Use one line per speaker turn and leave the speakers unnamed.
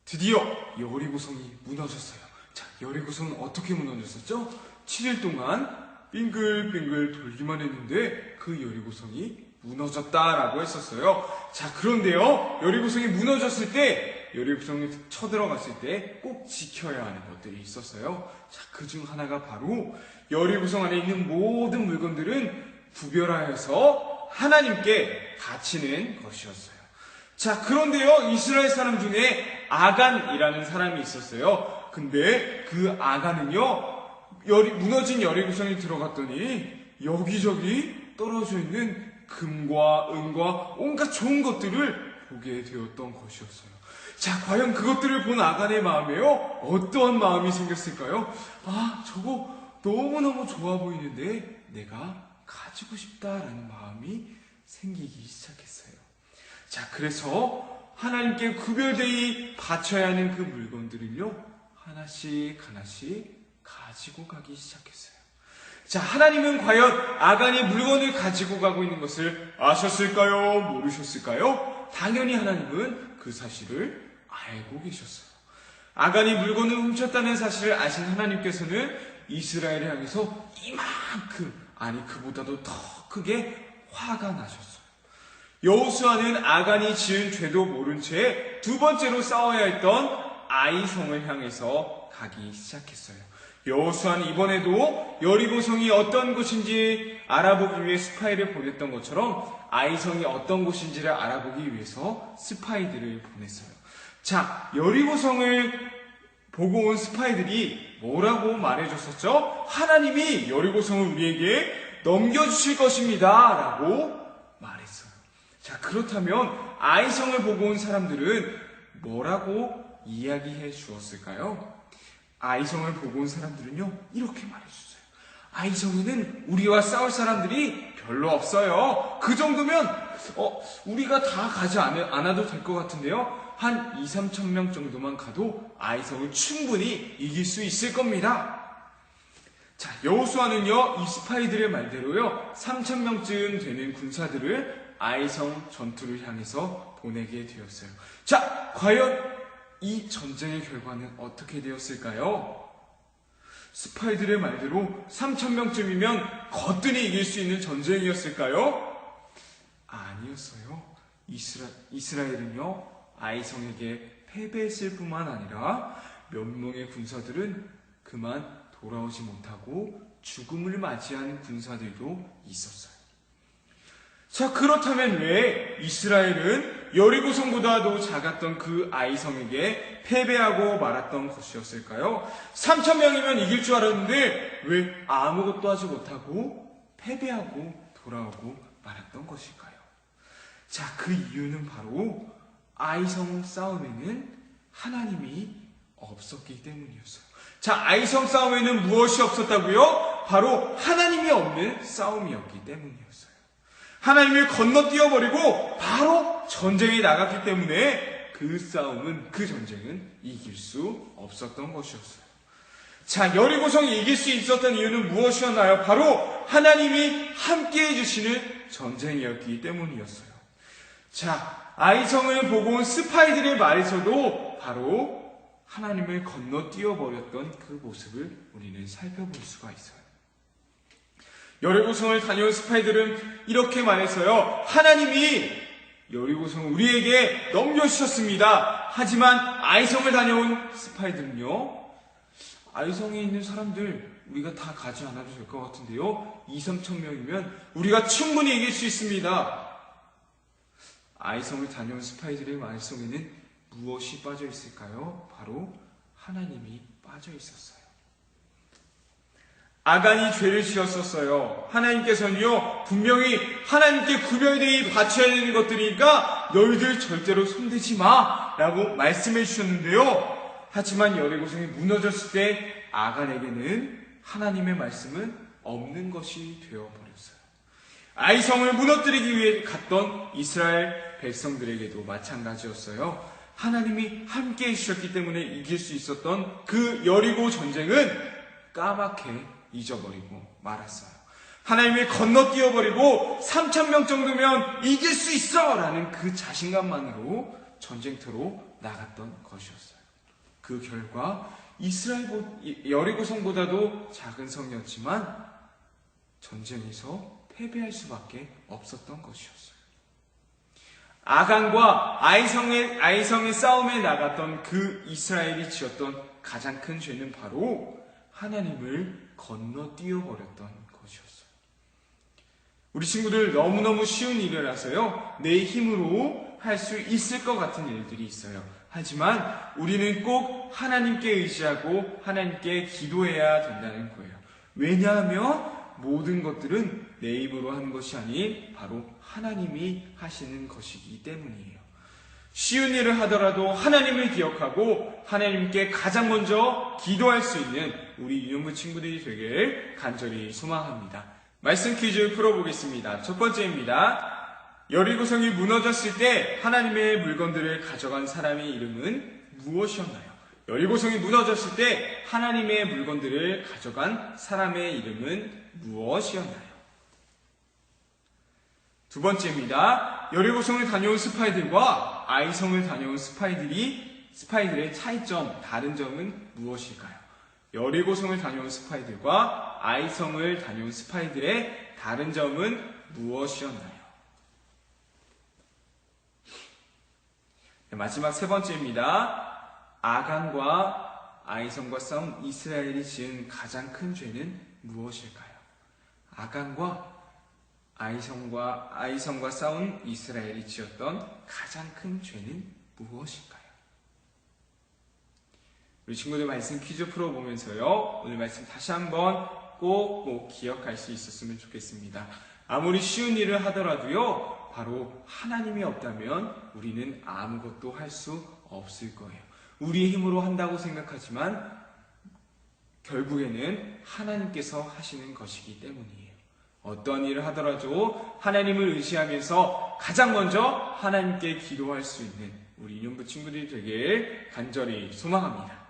드디어 여리고성이 무너졌어요. 자, 여리고성은 어떻게 무너졌었죠? 7일 동안 빙글빙글 돌기만 했는데 그 여리고성이 무너졌다라고 했었어요. 자, 그런데요, 여리고성이 무너졌을 때, 여리고성에 쳐들어갔을 때 꼭 지켜야 하는 것들이 있었어요. 자, 그중 하나가 바로 여리고성 안에 있는 모든 물건들은 구별하여서 하나님께 바치는 것이었어요. 자, 그런데요, 이스라엘 사람 중에 아간이라는 사람이 있었어요. 근데 그 아간은요, 무너진 여리고성에 들어갔더니 여기저기 떨어져 있는 금과 은과 온갖 좋은 것들을 보게 되었던 것이었어요. 자, 과연 그것들을 본 아간의 마음에요, 어떠한 마음이 생겼을까요? 아, 저거 너무너무 좋아 보이는데 내가 가지고 싶다라는 마음이 생기기 시작했어요. 자, 그래서 하나님께 구별되이 바쳐야 하는 그 물건들을요, 하나씩 가지고 가기 시작했어요. 자, 하나님은 과연 아간이 물건을 가지고 가고 있는 것을 아셨을까요? 모르셨을까요? 당연히 하나님은 그 사실을 알고 계셨어요. 아간이 물건을 훔쳤다는 사실을 아신 하나님께서는 이스라엘을 향해서 이만큼, 아니 그보다도 더 크게 화가 나셨어요. 여호수아는 아간이 지은 죄도 모른 채 두 번째로 싸워야 했던 아이성을 향해서 가기 시작했어요. 여호수아는 이번에도 여리고성이 어떤 곳인지 알아보기 위해 스파이를 보냈던 것처럼 아이성이 어떤 곳인지를 알아보기 위해서 스파이들을 보냈어요. 자, 여리고성을 보고 온 스파이들이 뭐라고 말해줬었죠? 하나님이 여리고성을 우리에게 넘겨주실 것입니다 라고 말했어요. 자, 그렇다면 아이성을 보고 온 사람들은 뭐라고 이야기해 주었을까요? 아이성을 보고 온 사람들은요, 이렇게 말해줬어요. 아이성에는 우리와 싸울 사람들이 별로 없어요. 그 정도면 우리가 다 가지 않아도 될 것 같은데요. 한 2-3천 명 정도만 가도 아이성을 충분히 이길 수 있을 겁니다. 자, 여호수아는요, 이 스파이들의 말대로요, 3천 명쯤 되는 군사들을 아이성 전투를 향해서 보내게 되었어요. 자, 과연 이 전쟁의 결과는 어떻게 되었을까요? 스파이들의 말대로 3,000명쯤이면 거뜬히 이길 수 있는 전쟁이었을까요? 아니었어요. 이스라엘은요, 아이성에게 패배했을 뿐만 아니라 몇 명의 군사들은 그만 돌아오지 못하고 죽음을 맞이한 군사들도 있었어요. 자, 그렇다면 왜 이스라엘은 여리고성보다도 작았던 그 아이성에게 패배하고 말았던 것이었을까요? 3,000명이면 이길 줄 알았는데 왜 아무것도 하지 못하고 패배하고 돌아오고 말았던 것일까요? 자, 그 이유는 바로 아이성 싸움에는 하나님이 없었기 때문이었어요. 자, 아이성 싸움에는 무엇이 없었다고요? 바로 하나님이 없는 싸움이었기 때문이었어요. 하나님을 건너뛰어버리고 바로 전쟁에 나갔기 때문에 그 전쟁은 이길 수 없었던 것이었어요. 자, 여리고성이 이길 수 있었던 이유는 무엇이었나요? 바로 하나님이 함께 해주시는 전쟁이었기 때문이었어요. 자, 아이성을 보고 온 스파이들의 말에서도 바로 하나님을 건너뛰어버렸던 그 모습을 우리는 살펴볼 수가 있어요. 여리고성을 다녀온 스파이들은 이렇게 말했어요. 하나님이 여리고성을 우리에게 넘겨주셨습니다. 하지만 아이성을 다녀온 스파이들은요, 아이성에 있는 사람들 우리가 다 가지 않아도 될 것 같은데요, 2-3천 명이면 우리가 충분히 이길 수 있습니다. 아이성을 다녀온 스파이들의 말 속에는 무엇이 빠져 있을까요? 바로 하나님이 빠져 있었어요. 아간이 죄를 지었었어요. 하나님께서는요, 분명히 하나님께 구별되이 바쳐야 되는 것들이니까 너희들 절대로 손대지 마 라고 말씀해 주셨는데요. 하지만 여리고성이 무너졌을 때 아간에게는 하나님의 말씀은 없는 것이 되어버렸어요. 아이성을 무너뜨리기 위해 갔던 이스라엘 백성들에게도 마찬가지였어요. 하나님이 함께 해주셨기 때문에 이길 수 있었던 그 여리고 전쟁은 까맣게 잊어버리고 말았어요. 하나님이 건너뛰어버리고 3,000명 정도면 이길 수 있어! 라는 그 자신감만으로 전쟁터로 나갔던 것이었어요. 그 결과 여리고성보다도 작은 성이었지만 전쟁에서 패배할 수밖에 없었던 것이었어요. 아간과 아이성의 싸움에 나갔던 그 이스라엘이 지었던 가장 큰 죄는 바로 하나님을 건너뛰어 버렸던 것이었어요. 우리 친구들 너무너무 쉬운 일이라서요, 내 힘으로 할 수 있을 것 같은 일들이 있어요. 하지만 우리는 꼭 하나님께 의지하고 하나님께 기도해야 된다는 거예요. 왜냐하면 모든 것들은 내 입으로 하는 것이 아닌 바로 하나님이 하시는 것이기 때문이에요. 쉬운 일을 하더라도 하나님을 기억하고 하나님께 가장 먼저 기도할 수 있는 우리 유년부 친구들이 되길 간절히 소망합니다. 말씀 퀴즈 풀어보겠습니다. 첫 번째입니다. 여리고성이 무너졌을 때 하나님의 물건들을 가져간 사람의 이름은 무엇이었나요? 여리고성이 무너졌을 때 하나님의 물건들을 가져간 사람의 이름은 무엇이었나요? 두 번째입니다. 여리고성을 다녀온 스파이들과 아이성을 다녀온 스파이들의 차이점, 다른 점은 무엇일까요? 여리고성을 다녀온 스파이들과 아이성을 다녀온 스파이들의 다른 점은 무엇이었나요? 마지막 세 번째입니다. 아간과 아이성과 싸운 이스라엘이 지은 가장 큰 죄는 무엇일까요? 아간과 아이성과 싸운 이스라엘이 지었던 가장 큰 죄는 무엇일까요? 우리 친구들 말씀 퀴즈 풀어보면서요, 오늘 말씀 다시 한번 꼭 기억할 수 있었으면 좋겠습니다. 아무리 쉬운 일을 하더라도요, 바로 하나님이 없다면 우리는 아무것도 할 수 없을 거예요. 우리의 힘으로 한다고 생각하지만 결국에는 하나님께서 하시는 것이기 때문이에요. 어떤 일을 하더라도 하나님을 의지하면서 가장 먼저 하나님께 기도할 수 있는 우리 유년부 친구들이 되길 간절히 소망합니다.